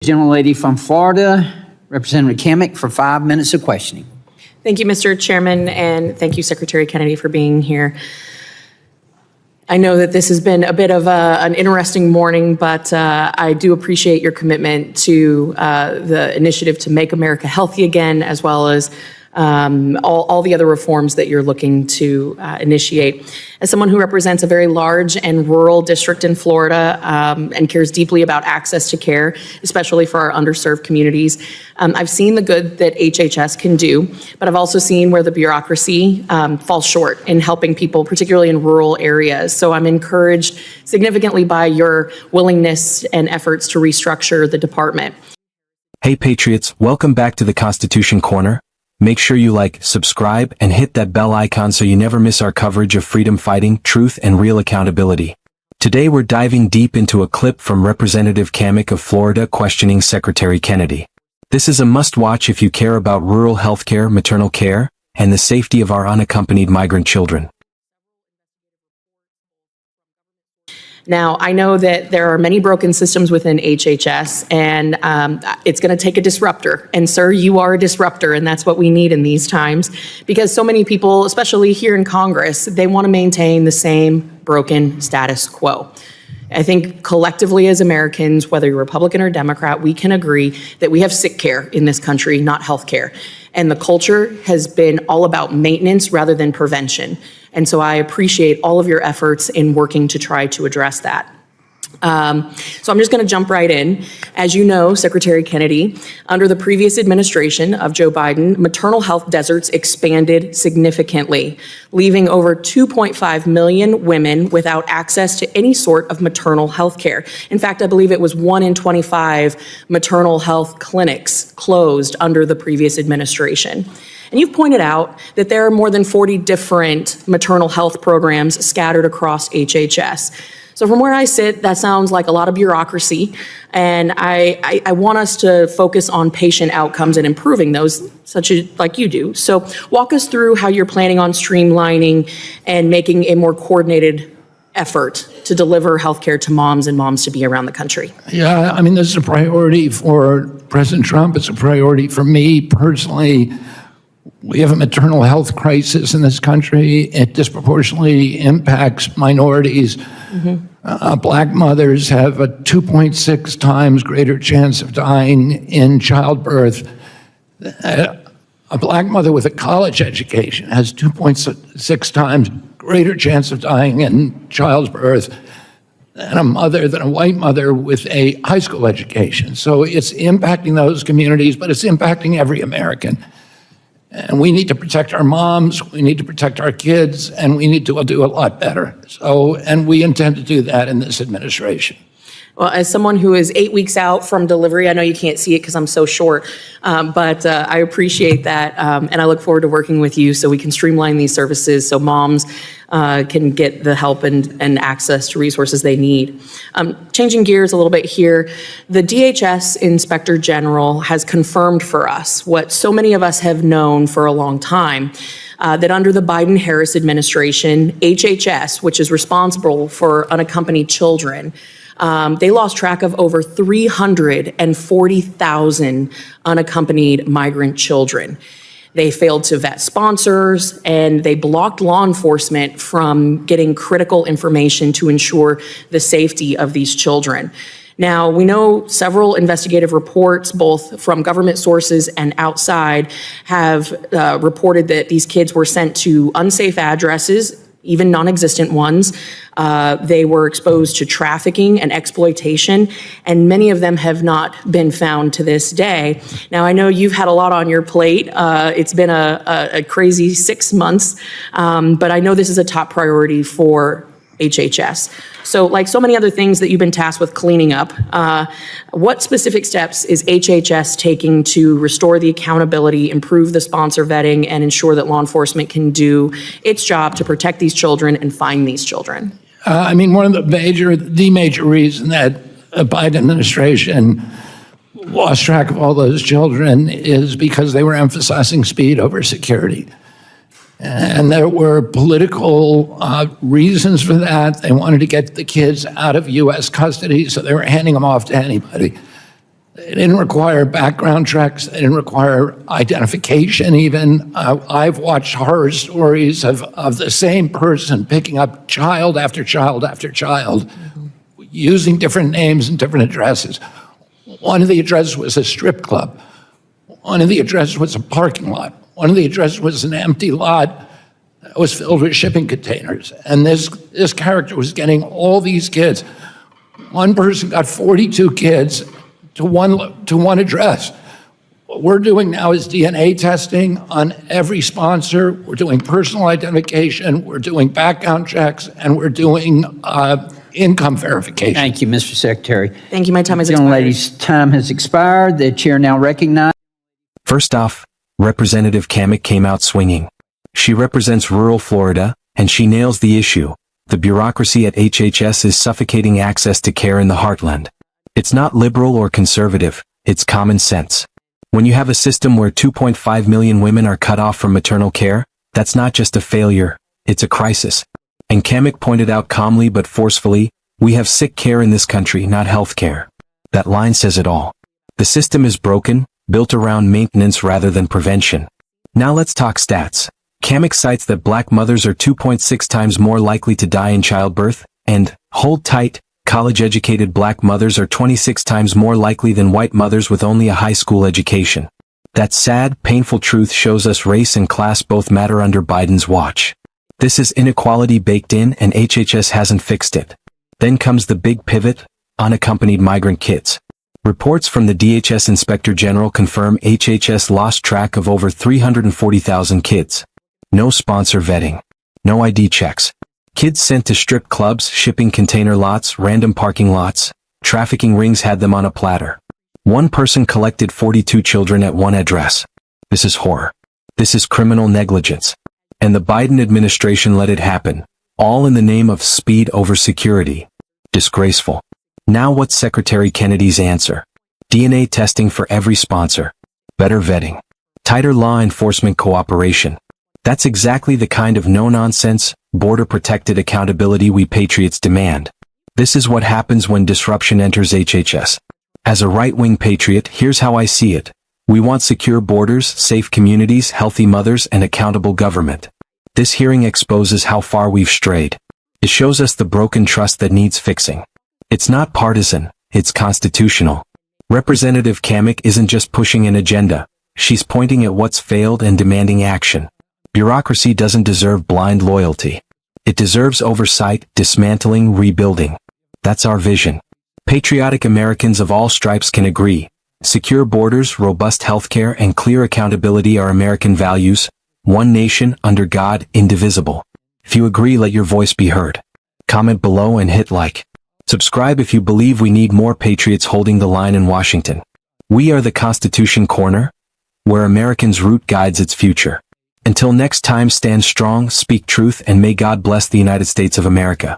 gentlelady from Florida, Representative Cammack, for 5 minutes of questioning. Thank you, Mr. Chairman, and thank you, Secretary Kennedy, for being here. I know that this has been a bit of an interesting morning, but I do appreciate your commitment to the initiative to make America healthy again, as well as all the other reforms that you're looking to initiate. As someone who represents a very large and rural district in Florida and cares deeply about access to care, especially for our underserved communities, I've seen the good that HHS can do, but I've also seen where the bureaucracy falls short in helping people, particularly in rural areas. So I'm encouraged significantly by your willingness and efforts to restructure the department. Hey Patriots, welcome back to the Constitution Corner. Make sure you like, subscribe, and hit that bell icon so you never miss our coverage of freedom fighting, truth, and real accountability. Today we're diving deep into a clip from Representative Cammack of Florida questioning Secretary Kennedy. This is a must-watch if you care about rural healthcare, maternal care, and the safety of our unaccompanied migrant children. Now, I know that there are many broken systems within HHS, and it's going to take a disruptor. And sir, you are a disruptor, and that's what we need in these times, because so many people, especially here in Congress, they want to maintain the same broken status quo. I think collectively as Americans, whether you're Republican or Democrat, we can agree that we have sick care in this country, not health care. And the culture has been all about maintenance rather than prevention. And so I appreciate all of your efforts in working to try to address that. So I'm just going to jump right in. As you know, Secretary Kennedy, under the previous administration of Joe Biden, maternal health deserts expanded significantly, leaving over 2.5 million women without access to any sort of maternal health care. In fact, I believe it was 1 in 25 maternal health clinics closed under the previous administration. And you've pointed out that there are more than 40 different maternal health programs scattered across HHS. So from where I sit, that sounds like a lot of bureaucracy, and I want us to focus on patient outcomes and improving those, such as like you do. So walk us through how you're planning on streamlining and making a more coordinated effort to deliver healthcare to moms and moms to be around the country. Yeah, I mean, this is a priority for President Trump. It's a priority for me personally. We have a maternal health crisis in this country. It disproportionately impacts minorities. Black mothers have a 2.6 times greater chance of dying in childbirth. A black mother with a college education has 2.6 times greater chance of dying in childbirth than a white mother with a high school education. So it's impacting those communities, but it's impacting every American. And we need to protect our moms, we need to protect our kids, and we need to do a lot better. And we intend to do that in this administration. Well, as someone who is 8 weeks out from delivery, I know you can't see it because I'm so short, but I appreciate that, and I look forward to working with you so we can streamline these services so moms can get the help and access to resources they need. Changing gears a little bit here, the DHS Inspector General has confirmed for us what so many of us have known for a long time, that under the Biden-Harris administration, HHS, which is responsible for unaccompanied children, they lost track of over 340,000 unaccompanied migrant children. They failed to vet sponsors, and they blocked law enforcement from getting critical information to ensure the safety of these children. Now, we know several investigative reports, both from government sources and outside, have reported that these kids were sent to unsafe addresses, even non-existent ones. They were exposed to trafficking and exploitation, and many of them have not been found to this day. Now, I know you've had a lot on your plate. It's been a crazy 6 months, but I know this is a top priority for HHS. So like so many other things that you've been tasked with cleaning up, what specific steps is HHS taking to restore the accountability, improve the sponsor vetting, and ensure that law enforcement can do its job to protect these children and find these children? I mean, one of the major reason that the Biden administration lost track of all those children is because they were emphasizing speed over security. And there were political reasons for that. They wanted to get the kids out of U.S. custody, so they were handing them off to anybody. They didn't require background checks. They didn't require identification even. I've watched horror stories of the same person picking up child after child after child, using different names and different addresses. One of the addresses was a strip club. One of the addresses was a parking lot. One of the addresses was an empty lot that was filled with shipping containers. And this character was getting all these kids. One person got 42 kids to one address. What we're doing now is DNA testing on every sponsor. We're doing personal identification. We're doing background checks, and we're doing income verification. Thank you, Mr. Secretary. Thank you, my time has The young expired. lady's time has expired. The chair now recognizes. First off, Representative Kamek came out swinging. She represents rural Florida, and she nails the issue. The bureaucracy at HHS is suffocating access to care in the heartland. It's not liberal or conservative, it's common sense. When you have a system where 2.5 million women are cut off from maternal care, that's not just a failure, it's a crisis. And Kamek pointed out calmly but forcefully, we have sick care in this country, not health care. That line says it all. The system is broken, built around maintenance rather than prevention. Now let's talk stats. Kamek cites that black mothers are 2.6 times more likely to die in childbirth, and, hold tight, college-educated black mothers are 26 times more likely than white mothers with only a high school education. That sad, painful truth shows us race and class both matter under Biden's watch. This is inequality baked in, and HHS hasn't fixed it. Then comes the big pivot, unaccompanied migrant kids. Reports from the DHS Inspector General confirm HHS lost track of over 340,000 kids. No sponsor vetting. No ID checks. Kids sent to strip clubs, shipping container lots, random parking lots. Trafficking rings had them on a platter. One person collected 42 children at one address. This is horror. This is criminal negligence. And the Biden administration let it happen, all in the name of speed over security. Disgraceful. Now what's Secretary Kennedy's answer? DNA testing for every sponsor. Better vetting. Tighter law enforcement cooperation. That's exactly the kind of no-nonsense, border-protected accountability we patriots demand. This is what happens when disruption enters HHS. As a right-wing patriot, here's how I see it. We want secure borders, safe communities, healthy mothers, and accountable government. This hearing exposes how far we've strayed. It shows us the broken trust that needs fixing. It's not partisan, it's constitutional. Representative Kamek isn't just pushing an agenda. She's pointing at what's failed and demanding action. Bureaucracy doesn't deserve blind loyalty. It deserves oversight, dismantling, rebuilding. That's our vision. Patriotic Americans of all stripes can agree. Secure borders, robust healthcare, and clear accountability are American values. One nation, under God, indivisible. If you agree, let your voice be heard. Comment below and hit like. Subscribe if you believe we need more patriots holding the line in Washington. We are the Constitution Corner, where Americans' root guides its future. Until next time, stand strong, speak truth, and may God bless the United States of America.